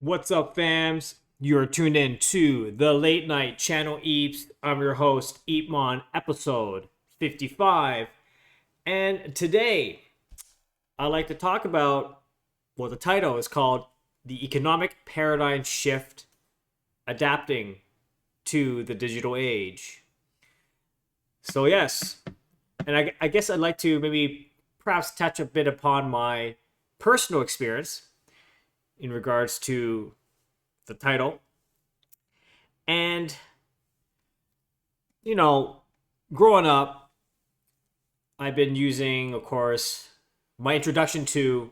What's up, fams? You're tuned in to the Late Night Channel Eeps. I'm your host, EEPMON, episode 55. And today, I'd like to talk about, the title is called The Economic Paradigm Shift Adapting to the Digital Age. So, yes, and I guess I'd like to maybe perhaps touch a bit upon my personal experience in regards to the title. And, you know, growing up, I've been using, of course, my introduction to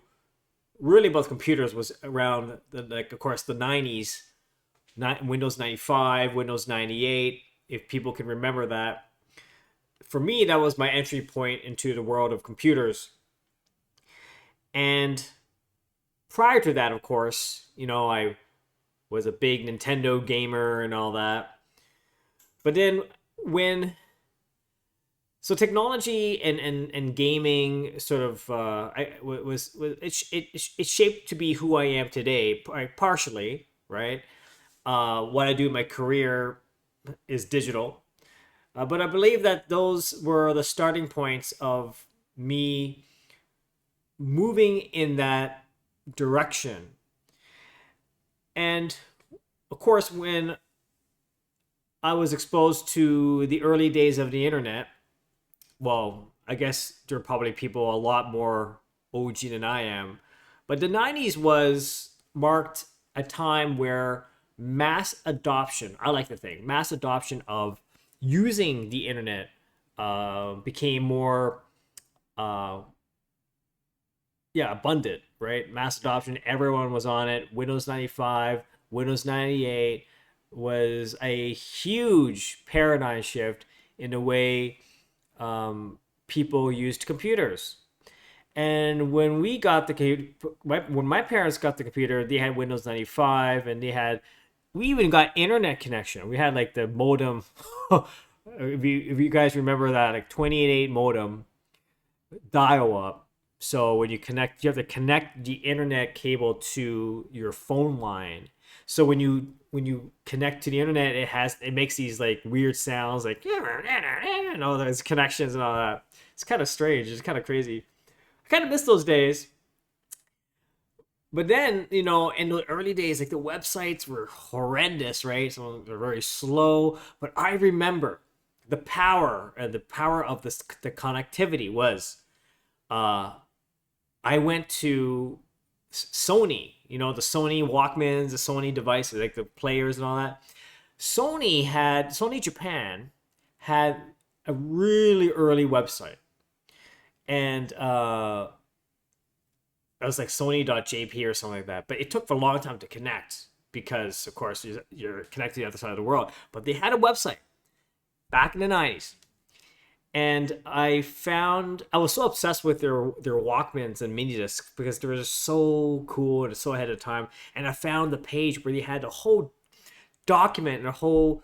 really both computers was around of course, the 90s, Windows 95, Windows 98, if people can remember that. For me, that was my entry point into the world of computers. And prior to that, of course, I was a big Nintendo gamer and all that. But then when technology and gaming sort of it shaped to be who I am today, partially, right? What I do in my career is digital, but I believe that those were the starting points of me moving in that direction. And of course, when I was exposed to the early days of the internet, well, I guess there are probably people a lot more OG than I am, but the 90s was marked a time where mass adoption, I like to think, mass adoption of using the internet became more, uh, abundant, right? Mass adoption, everyone was on it. Windows 95, Windows 98 was a huge paradigm shift in the way people used computers. And when we got when my parents got the computer, they had Windows 95, and we even got internet connection. We had like the modem. If you guys remember that, like 28 modem dial up. So when you have to connect the internet cable to your phone line. So when you connect to the internet, it makes these like weird sounds, like and all those connections and all that. It's kind of strange. It's kind of crazy. I kind of miss those days. But then, in the early days, like the websites were horrendous, right? So they're very slow. But I remember the power of the connectivity was, uh, I went to Sony, the Sony Walkmans, the Sony devices, like the players and all that. Sony Japan had a really early website, and it was like Sony.jp or something like that. But it took for a long time to connect because, of course, you're connected to the other side of the world. But they had a website back in the 90s. And I was so obsessed with their Walkmans and mini discs because they were just so cool and so ahead of time. And I found the page where they had a whole document and a whole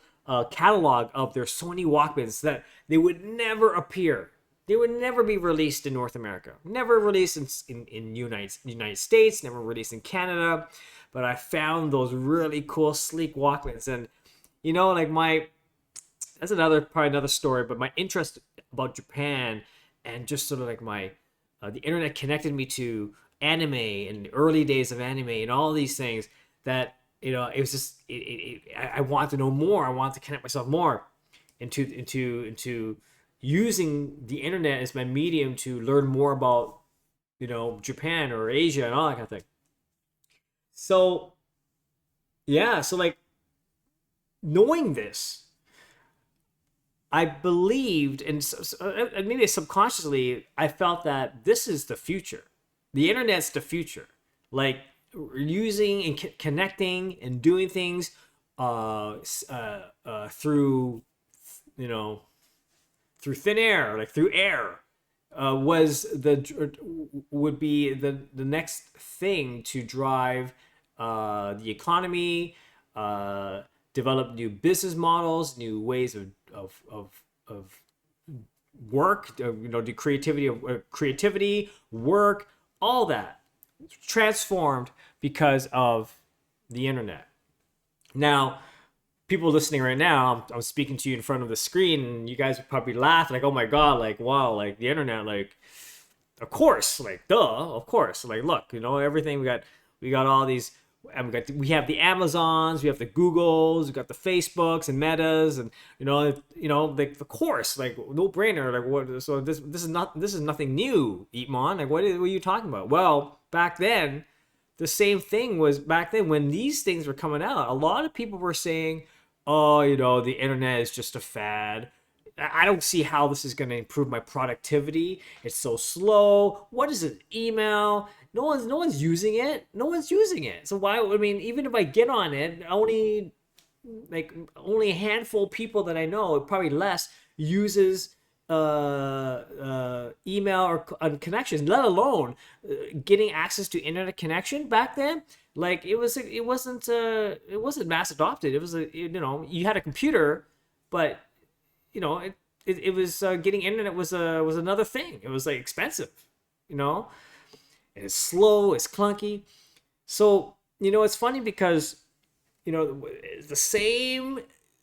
catalog of their Sony Walkmans that they would never appear. They would never be released in North America. Never released in United States. Never released in Canada. But I found those really cool, sleek Walkmans, and like that's probably another story. But my interest about Japan and just sort of like the internet connected me to anime and the early days of anime and all these things that it was just I want to know more. I want to connect myself more into using the internet as my medium to learn more about Japan or Asia and all that kind of thing. So yeah, so like knowing this, I believed, and maybe subconsciously, I felt that this is the future. The internet's the future. Like using and connecting and doing things through, you know, through thin air, like through air, would be the next thing to drive the economy, develop new business models, new ways of work, the creativity, work, all that transformed because of the internet. Now, people listening right now, I'm speaking to you in front of the screen, and you guys would probably laugh like, "Oh my god, like wow, like the internet, like of course, like duh, of course, like look, everything we got all these, and we have the Amazons, we have the Googles, we got the Facebooks and Metas, and like of course, like no brainer, like what? So this is nothing new, EEPMON. Like what are you talking about? Well, back then, the same thing was back then when these things were coming out. A lot of people were saying, "Oh, the internet is just a fad. I don't see how this is going to improve my productivity. It's so slow. What is it? Email? No one's using it. No one's using it. So why? I mean, even if I get on it, only a handful of people that I know, probably less, uses email or connections, let alone getting access to internet connection back then. Like it wasn't mass adopted. It was you had a computer, but it was getting internet was another thing. It was like expensive, you know, and it's slow, it's clunky. So it's funny because the same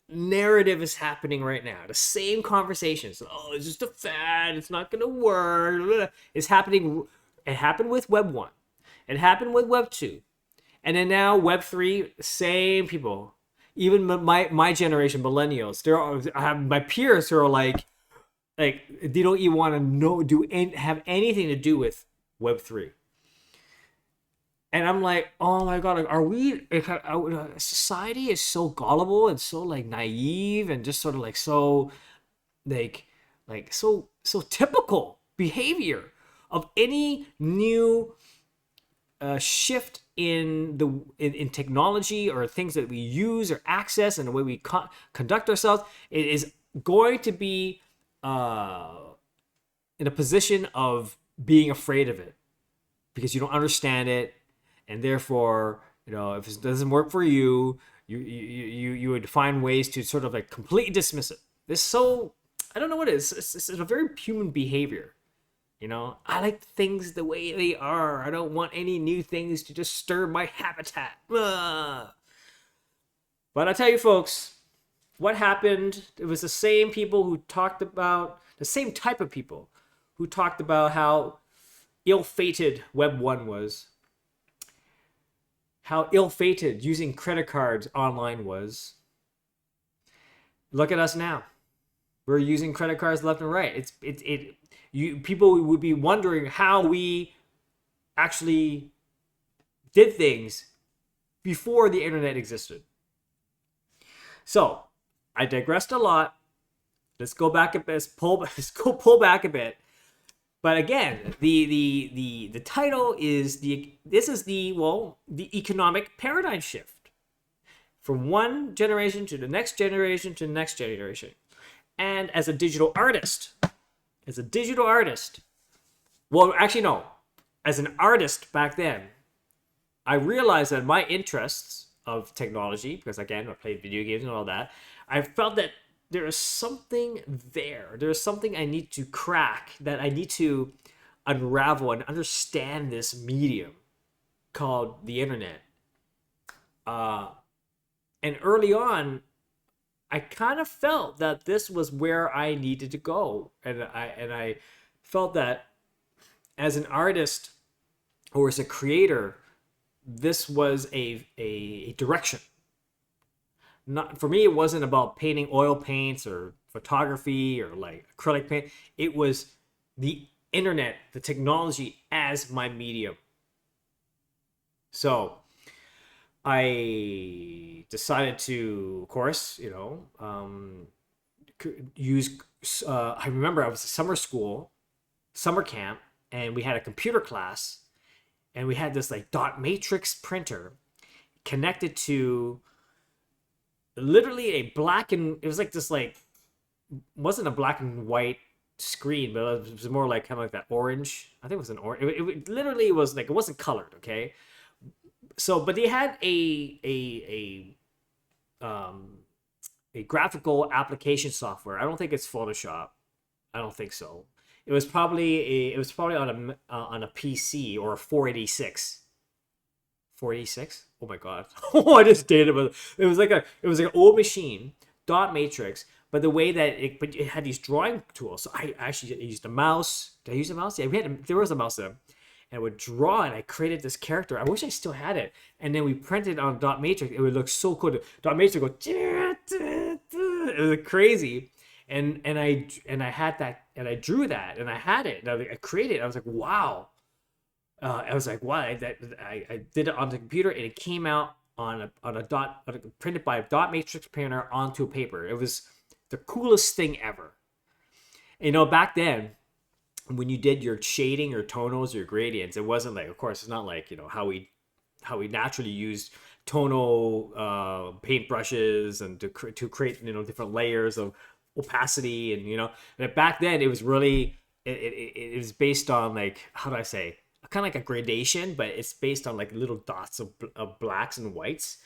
narrative is happening right now. The same conversations. Oh, it's just a fad. It's not gonna work. It's happening. It happened with Web 1. It happened with Web 2. And then now Web 3, same people. Even my generation, millennials, I have my peers who are like they don't even want to have anything to do with Web 3. And I'm like, oh my god, society is so gullible and so like naive and just sort of like so like so typical behavior of any new shift in technology or things that we use or access and the way we conduct ourselves. It is going to be in a position of being afraid of it because you don't understand it, and therefore if it doesn't work for you, you would find ways to sort of like completely dismiss it. I don't know what it is. It's a very human behavior. I like things the way they are. I don't want any new things to disturb my habitat. Ugh. But I tell you, folks, what happened? It was the same people who talked about, the same type of people who talked about how ill-fated Web 1 was, how ill-fated using credit cards online was. Look at us now. We're using credit cards left and right. People would be wondering how we actually did things before the internet existed. So I digressed a lot. Let's go back a bit. Let's pull back a bit. But again, the title is the economic paradigm shift from one generation to the next generation to the next generation. And as a digital artist, well, actually, no. As an artist back then, I realized that my interests of technology, because again, I played video games and all that, I felt that there is something there. There's something I need to crack, that I need to unravel and understand this medium called the internet. And early on, I kind of felt that this was where I needed to go, and I felt that as an artist or as a creator, this was a direction. Not for me, it wasn't about painting oil paints or photography or like acrylic paint. It was the internet, the technology as my medium. So I decided to, of course, use. I remember I was at summer camp, and we had a computer class, and we had this like dot matrix printer connected to literally it was like this like, wasn't a black and white screen, but it was more like kind of like that orange. I think it was an orange. It literally was like, it wasn't colored, okay. So, but they had a graphical application software. I don't think it's Photoshop. I don't think so. It was probably on a PC or a 486 486. Oh my god. Oh, I just dated it. It was like an old machine, dot matrix, but the way that it had these drawing tools. So I actually used a mouse. Did I use a mouse? Yeah, there was a mouse there. And I would draw, and I created this character. I wish I still had it. And then we printed on dot matrix. It would look so cool. Dot matrix would go. It was crazy. And I had that, and I drew that, and I had it, and I created it. I was like, wow. I was like, why? I did it on the computer, and it came out printed by a dot matrix printer onto a paper. It was the coolest thing ever. Back then, when you did your shading, your tonals, your gradients, it wasn't like, of course, it's not like how we naturally used tonal paint brushes and to create different layers of opacity, and back then it was really it was based on, like, how do I say, kind of like a gradation, but it's based on like little dots of blacks and whites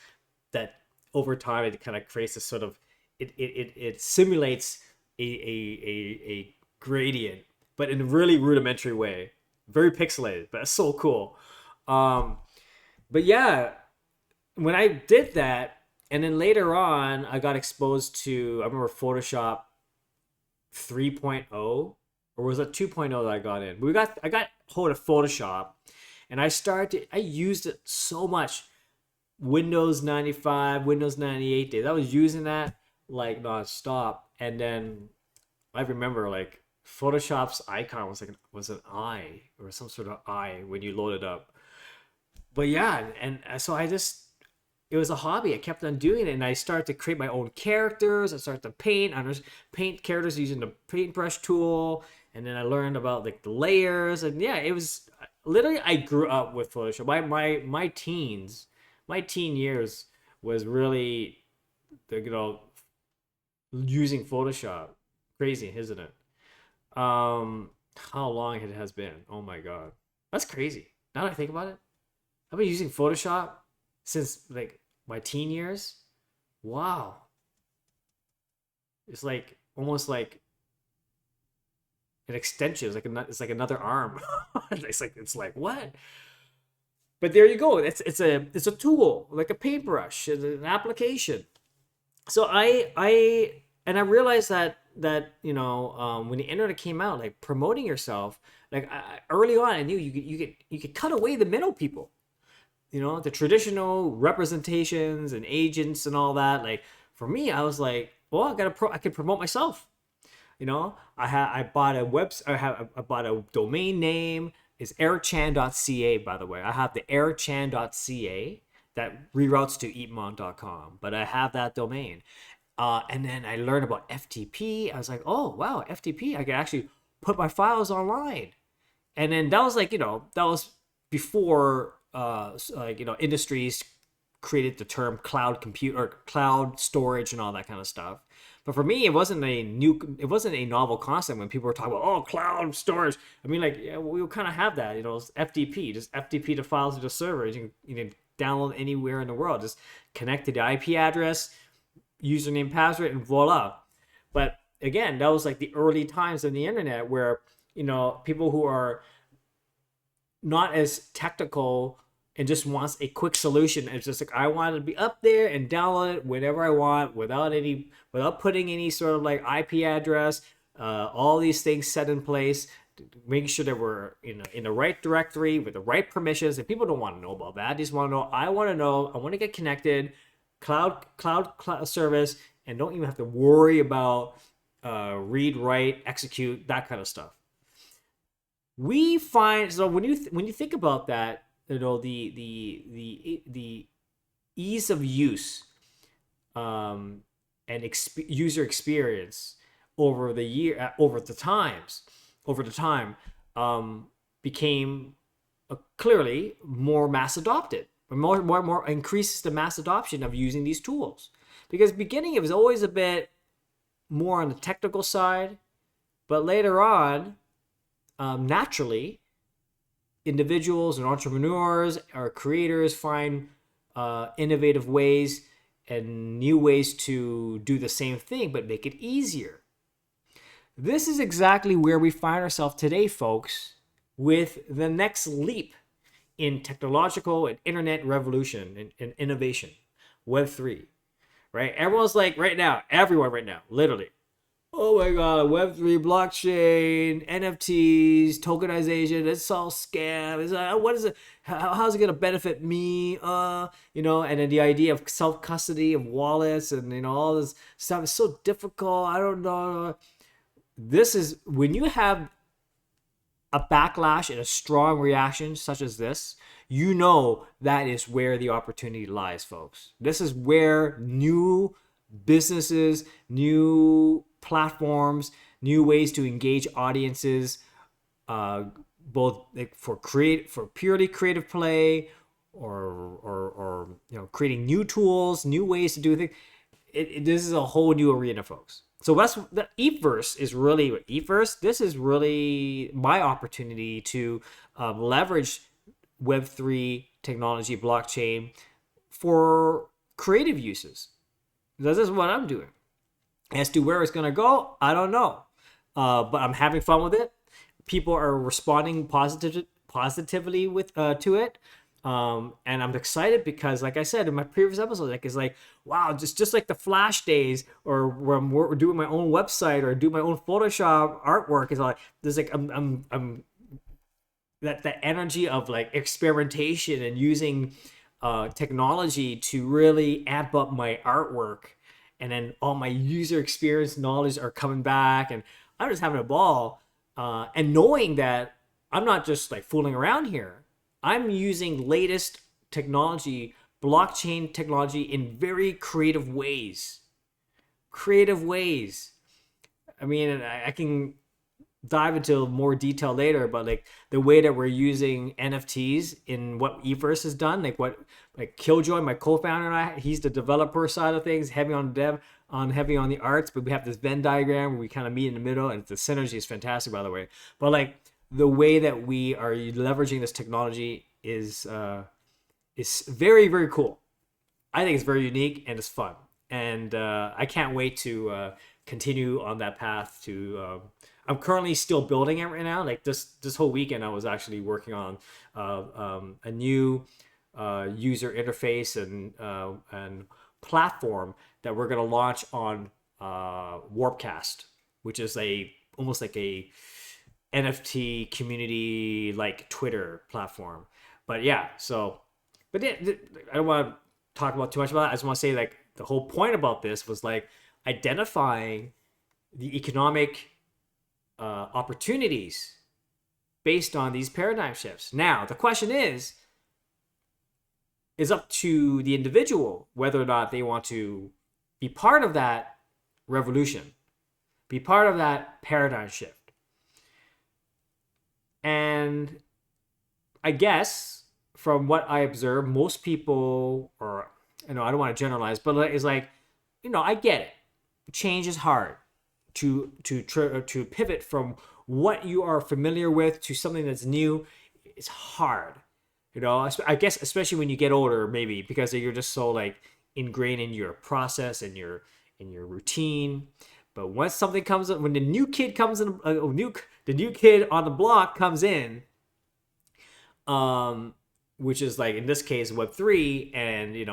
that over time it kind of creates a sort of it simulates a gradient, but in a really rudimentary way, very pixelated, but it's so cool. But yeah, when I did that, and then later on I got exposed to, I remember Photoshop 3.0, or was it 2.0 that I got in? I got hold of Photoshop, and I used it so much. Windows 95, Windows 98 days. I was using that like nonstop. And then I remember like Photoshop's icon was an eye, or some sort of eye when you load it up. But yeah, and so it was a hobby. I kept on doing it, and I started to create my own characters. I started to paint characters using the paintbrush tool, and then I learned about like the layers. And yeah, it was literally, I grew up with Photoshop. My teen years was really using Photoshop. Crazy, isn't it? How long it has been? Oh my god, that's crazy. Now that I think about it, I've been using Photoshop since like my teen years. Wow. It's like almost like an extension. It's like another arm. it's like what? But there you go. It's a tool, like a paintbrush, an application. So I realized that when the internet came out, like promoting yourself, like early on, I knew you could cut away the middle people. The traditional representations and agents and all that. Like for me, I was like, well, I can promote myself. I bought I bought a domain name. It's erichan.ca, by the way. I have the erichan.ca that reroutes to EEPMON.com, but I have that domain. And then I learned about FTP. I was like, oh wow, FTP! I can actually put my files online. And then that was like, that was before industries created the term cloud compute or cloud storage and all that kind of stuff. But for me, it wasn't a novel concept when people were talking about, cloud storage. I mean, like, yeah, we kind of have that, FTP, just FTP the files to the server. You can download anywhere in the world. Just connect to the IP address, username, password, and voila. But again, that was like the early times of the internet where, people who are not as technical and just wants a quick solution. It's just like, I want to be up there and download it whenever I want without putting any sort of like IP address, all these things set in place, making sure that we're in the right directory with the right permissions. And people don't want to know about that. They just want to know, I want to get connected, cloud service, and don't even have to worry about read, write, execute, that kind of stuff. We find, so when you think about that, the ease of use and user experience over the time became clearly more mass adopted, or more increases the mass adoption of using these tools. Because beginning it was always a bit more on the technical side, but later on, naturally, individuals and entrepreneurs or creators find innovative ways and new ways to do the same thing, but make it easier. This is exactly where we find ourselves today, folks, with the next leap in technological and internet revolution and innovation, Web3, right? Everyone's like right now, everyone right now, literally, oh my god, Web3, blockchain, NFTs, tokenization, it's all scam. It's like, what is it? How's it gonna benefit me? And then the idea of self custody of wallets and all this stuff is so difficult. I don't know. This is when you have a backlash and a strong reaction such as this, that is where the opportunity lies, folks. This is where new businesses, new platforms, new ways to engage audiences, both like for purely creative play, or creating new tools, new ways to do things. This is a whole new arena, folks. So that's the Eepverse is really Eepverse. This is really my opportunity to leverage Web3 technology, blockchain, for creative uses. This is what I'm doing. As to where it's gonna go, I don't know, but I'm having fun with it. People are responding positively with to it. And I'm excited because, like I said in my previous episode, it's like, wow, just like the Flash days, or when we're doing my own website or do my own Photoshop artwork, is like there's like I'm that energy of like experimentation and using technology to really amp up my artwork, and then all my user experience knowledge are coming back, and I'm just having a ball, and knowing that I'm not just like fooling around here. I'm using latest technology, blockchain technology, in very creative ways. Creative ways. I mean, I can dive into more detail later, but like the way that we're using NFTs in what Eepverse has done, like Killjoy, my co-founder, and I, he's the developer side of things, heavy on dev, heavy on the arts, but we have this Venn diagram where we kind of meet in the middle, and the synergy is fantastic, by the way. But like the way that we are leveraging this technology is very, very cool. I think it's very unique and it's fun, and I can't wait to continue on that path. I'm currently still building it right now. Like this whole weekend, I was actually working on a new user interface and platform that we're gonna launch on Warpcast, which is almost like a NFT community like Twitter platform. But yeah, but I don't want to talk about too much about it. I just want to say like the whole point about this was like identifying the economic opportunities based on these paradigm shifts. Now the question is up to the individual whether or not they want to be part of that revolution, be part of that paradigm shift. And I guess from what I observe, most people, or I don't want to generalize, but it's like, I get it. Change is hard. To pivot from what you are familiar with to something that's new, it's hard. I guess especially when you get older, maybe because you're just so like ingrained in your process and your routine. But once something comes up, when the new kid comes in, the new kid on the block comes in, which is like in this case Web3 and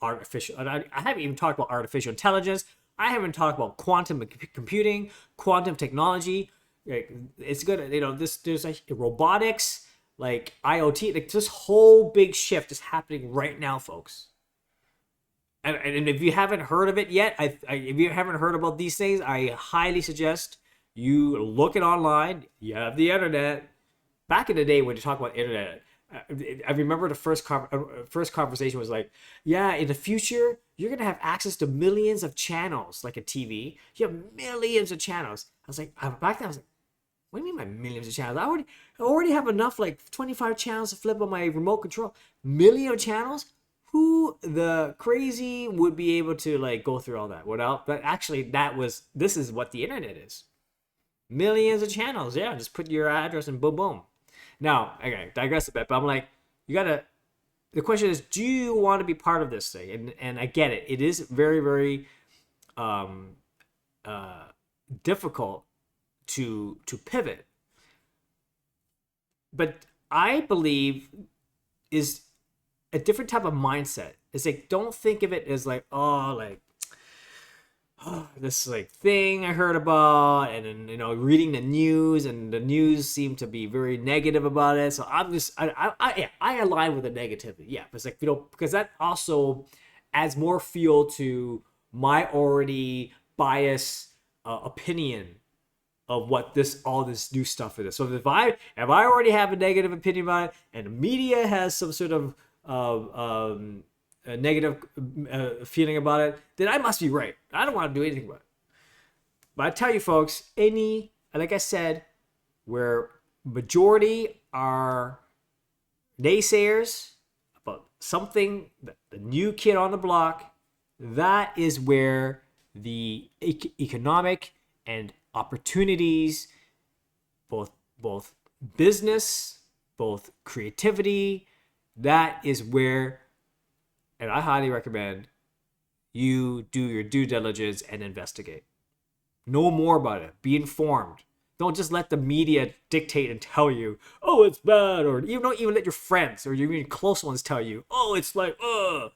artificial. And I haven't even talked about artificial intelligence. I haven't talked about quantum computing, quantum technology. Like, it's good. There's like robotics, like IoT. Like this whole big shift is happening right now, folks. And if you haven't heard of it yet, if you haven't heard about these things, I highly suggest you look it online. You have the internet. Back in the day when you talk about internet, I remember the first conversation was like, yeah, in the future, you're going to have access to millions of channels, like a TV. You have millions of channels. I was like, back then I was like, what do you mean by millions of channels? I already have enough, like 25 channels to flip on my remote control. Million of channels? Who the crazy would be able to like go through all that? But actually this is what the internet is. Millions of channels. Yeah, just put your address and boom, boom. Now, okay, digress a bit, but I'm like, the question is, do you want to be part of this thing? And I get it. It is very, very difficult to pivot. But I believe is a different type of mindset. It's like, don't think of it as like, this like thing I heard about, and then reading the news, and the news seemed to be very negative about it. So I align with the negativity. Yeah, but it's like because that also adds more fuel to my already biased opinion of what all this new stuff is. So if I already have a negative opinion about it, and the media has some sort of a negative feeling about it, then I must be right. I don't want to do anything about it. But I tell you, folks, like I said, where majority are naysayers about something, the new kid on the block, that is where the economic and opportunities, both business, both creativity, that is where, and I highly recommend you do your due diligence and investigate. Know more about it. Be informed. Don't just let the media dictate and tell you, oh, it's bad, or don't even let your friends or your even close ones tell you, oh, it's like, ugh.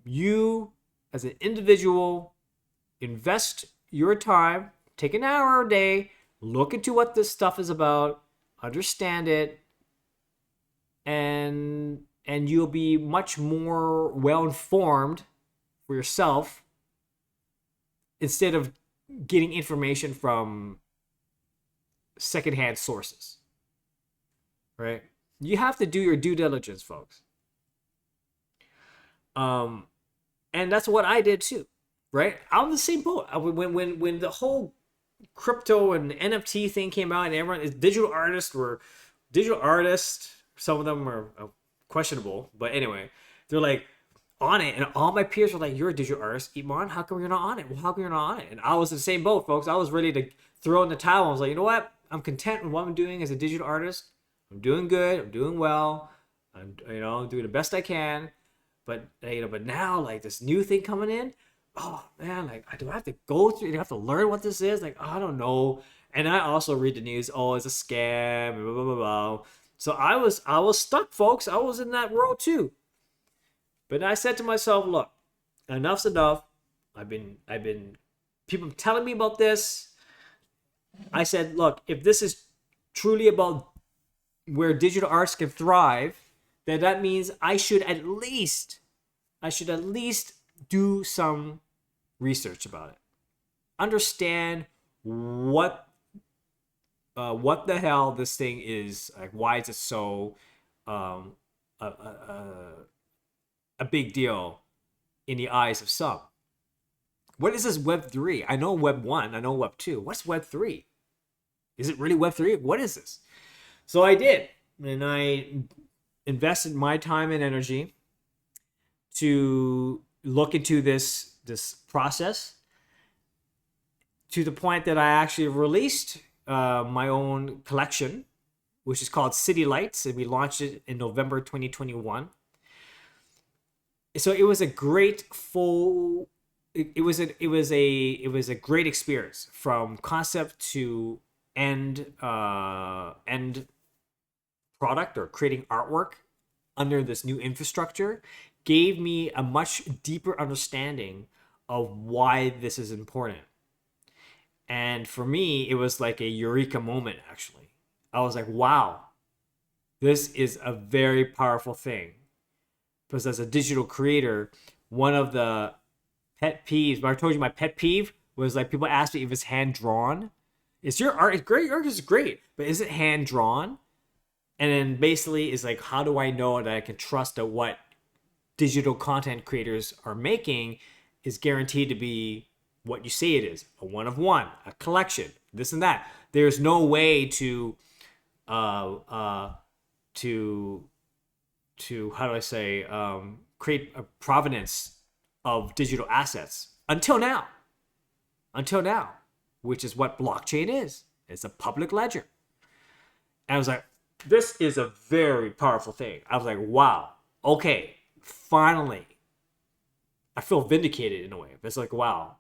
You, as an individual, invest your time, take an hour a day, look into what this stuff is about, understand it, and you'll be much more well informed for yourself, instead of getting information from secondhand sources. Right? You have to do your due diligence, folks. And that's what I did too. Right? I'm the same boat. When the whole crypto and NFT thing came out, and everyone is digital artists. Some of them are questionable, but anyway, they're like on it, and all my peers were like, "You're a digital artist, EEPMON. How come you're not on it? Well, how come you're not on it?" And I was in the same boat, folks. I was ready to throw in the towel. I was like, you know what? I'm content with what I'm doing as a digital artist. I'm doing good. I'm doing well. I'm doing the best I can. But but now, like, this new thing coming in, oh man, like, do I have to go through? Do I have to learn what this is? Like, I don't know. And I also read the news. Oh, it's a scam. Blah blah blah blah. So I was stuck, folks. I was in that world too. But I said to myself, look, enough's enough. I've been people telling me about this. I said, look, if this is truly about where digital arts can thrive, then that means I should at least do some research about it. Understand what the hell this thing is, like, why is it so a big deal in the eyes of some. What is this Web3? I know Web 1, I know Web 2. What's Web 3? Is it really Web 3? What is this? So I did, and I invested my time and energy to look into this process, to the point that I actually released my own collection, which is called City Lights, and we launched it in November 2021. So it was a great it was a great experience, from concept to end product, or creating artwork under this new infrastructure. Gave me a much deeper understanding of why this is important. And for me, it was like a eureka moment, actually. I was like, wow, this is a very powerful thing. Because as a digital creator, one of the pet peeves, but I told you my pet peeve was, like, people ask me if it's hand drawn. Is your art, it's great, your art is great, but is it hand drawn? And then basically it's like, how do I know that I can trust that what digital content creators are making is guaranteed to be what you say it is, a one of one, a collection, this and that. There's no way to how do I say, create a provenance of digital assets until now, which is what blockchain is. It's a public ledger. And I was like, this is a very powerful thing. I was like, wow, okay, finally, I feel vindicated in a way. It's like, wow,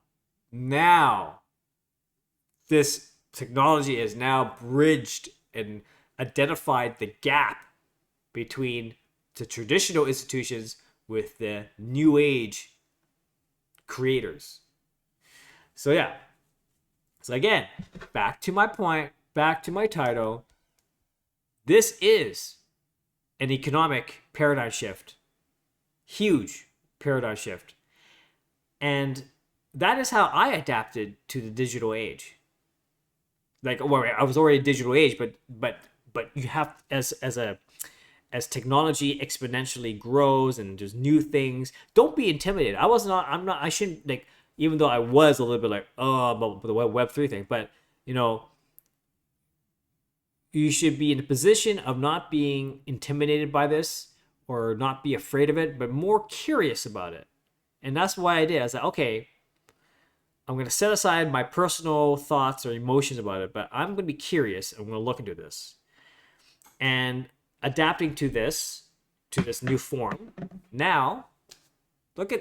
now this technology has now bridged and identified the gap between the traditional institutions with the new age creators. So yeah. So again, back to my point, back to my title. This is an economic paradigm shift. Huge paradigm shift. And that is how I adapted to the digital age. Like, well, I was already digital age, but you have as technology exponentially grows and there's new things, don't be intimidated. I shouldn't, like, even though I was a little bit like, oh, about the Web3 thing, but you know, you should be in a position of not being intimidated by this or not be afraid of it, but more curious about it. And that's why I did. I was like, okay, I'm going to set aside my personal thoughts or emotions about it, but I'm going to be curious and I'm going to look into this. And adapting to this new form. Now, look,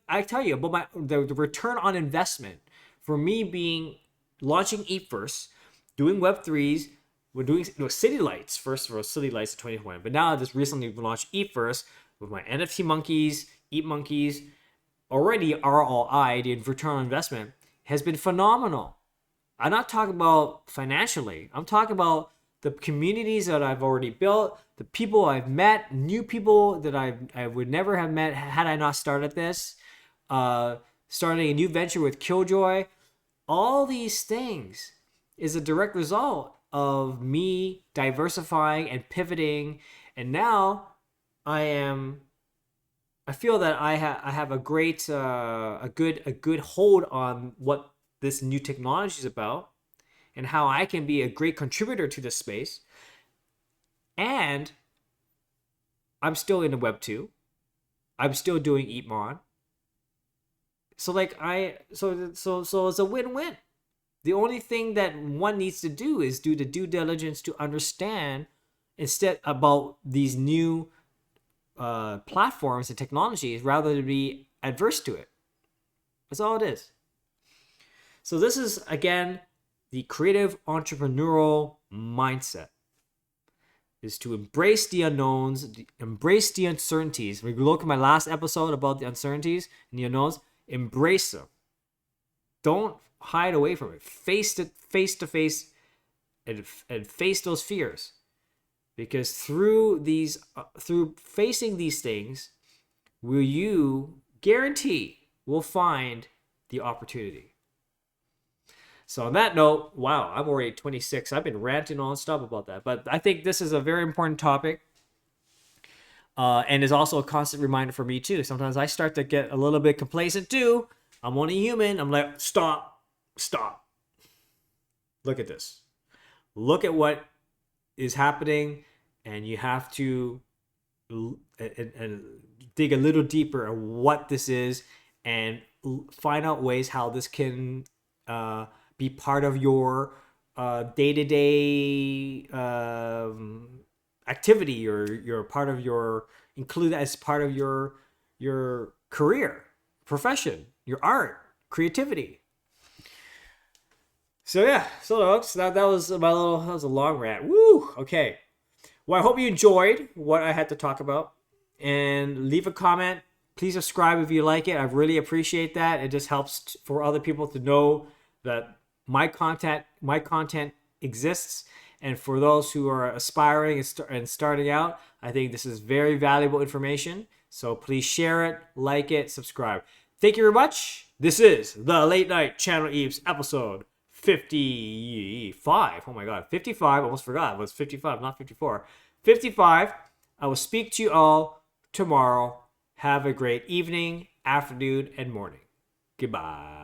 I tell you about the return on investment for me launching Eep1st, doing Web3s. We're doing City Lights first for City Lights in 2020, but now I just recently launched Eep1st with my NFT monkeys, Eep monkeys. Already ROI, the return on investment, has been phenomenal. I'm not talking about financially. I'm talking about the communities that I've already built, the people I've met, new people that I would never have met had I not started this. Starting a new venture with Killjoy. All these things is a direct result of me diversifying and pivoting. And now I feel that I have a great a good hold on what this new technology is about and how I can be a great contributor to this space. And I'm still in the Web 2. I'm still doing EEPMON. So like so it's a win-win. The only thing that one needs to do is do the due diligence to understand instead about these new platforms and technologies rather than be adverse to it. That's all it is. So this is, again, the creative entrepreneurial mindset is to embrace the unknowns, embrace the uncertainties. When you look at my last episode about the uncertainties and the unknowns, embrace them. Don't hide away from it. Face it face to face and face those fears. Because through facing these things, you will find the opportunity. So on that note, wow, I'm already 26. I've been ranting non-stop about that. But I think this is a very important topic. And is also a constant reminder for me too. Sometimes I start to get a little bit complacent too. I'm only human. I'm like, stop. Look at this. Look at what is happening, and you have to and dig a little deeper at what this is and find out ways how this can be part of your day-to-day activity, or you're part of your include as part of your career, profession, your art, creativity. So yeah, so that was that was a long rant. Woo! Okay. Well, I hope you enjoyed what I had to talk about, and leave a comment. Please subscribe if you like it. I really appreciate that. It just helps for other people to know that my content exists. And for those who are aspiring and starting out, I think this is very valuable information. So please share it, like it, subscribe. Thank you very much. This is the Late Night Channel Eeps episode 55. Oh my God, 55. Almost forgot. It was 55, not 54. 55. I will speak to you all tomorrow. Have a great evening, afternoon, and morning. Goodbye.